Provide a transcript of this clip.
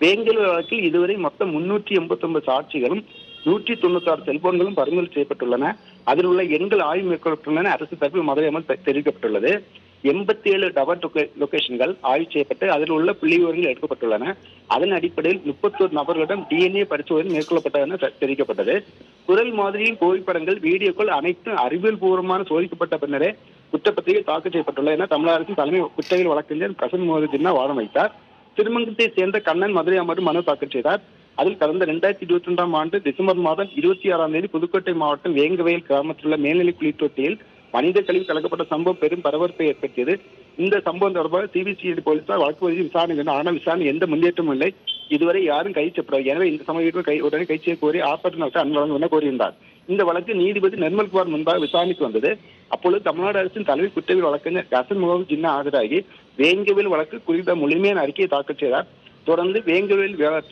வேங்கல் வழக்கில் இதுவரை மொத்தம் 389 சாட்சிகளும் 196 செல்போன்களும் பறிமுதல் செய்யப்பட்டுள்ளன. அதில் உள்ள எண்கள் ஆய்வு மேற்கொள்ளப்பட்டுள்ளன. அரசு தரப்பில் மதுரை அமல் தெரிவிக்கப்பட்டுள்ளது. 87 டவர் லொகேஷன்கள் ஆய்வு செய்யப்பட்டு அதில் உள்ள புள்ளி விவரங்கள் எடுக்கப்பட்டுள்ளன. அதன் அடிப்படையில் 31 நபர்களிடம் DNA பரிசோதனை மேற்கொள்ளப்பட்டது தெரிவிக்கப்பட்டது. குரல் மாதிரியின் புகைப்படங்கள், வீடியோக்கள் அனைத்தும் அறிவியல் பூர்வமான சோதிக்கப்பட்ட பின்னரே குற்றப்பத்திரிகை தாக்கல் செய்யப்பட்டுள்ளது என தமிழக அரசின் தலைமை குற்றவியல் வழக்கறிஞர் பிரசன் மோகன் ஜின்னா வாதம் வைத்தார். திருமங்கலத்தை சேர்ந்த கண்ணன் மதுரை அமர்வு மனு தாக்கல் செய்தார். அதில் கடந்த 2022ஆம் ஆண்டு டிசம்பர் மாதம் 26ஆம் தேதி புதுக்கோட்டை மாவட்டம் வேங்கவயல் கிராமத்தில் உள்ள மேல்நிலை குளித்தொட்டியில் மனித கழிவு கலக்கப்பட்ட சம்பவம் பெரும் பரபரப்பை ஏற்படுத்தியது. இந்த சம்பவம் தொடர்பாக சிபிசிஐடி போலீசார் வழக்கு பதிவு விசாரணை, ஆனால் விசாரணை எந்த முன்னேற்றமும் இல்லை. இதுவரை யாரும் கைது செய்யப்படவில்லை. எனவே இந்த சமயத்தில் உடனே கைது செய்ய கோரி ஆர்ப்பாட்டம் நடத்த அன்பழகன் என கோரியிருந்தார். இந்த வழக்கு நீதிபதி நிர்மல்குமார் முன்பாக விசாரணைக்கு வந்தது. அப்பொழுது தமிழ்நாடு அரசின் தலைமை குற்றவியல் வழக்கறிஞர் பிரசன் மோகன் ஜின்னா ஆஜராகி வேங்கவேல் வழக்கு குறித்த முழுமையான அறிக்கையை தாக்கல் செய்தார். தொடர்ந்து வேங்கவேல் விவகாரத்தில்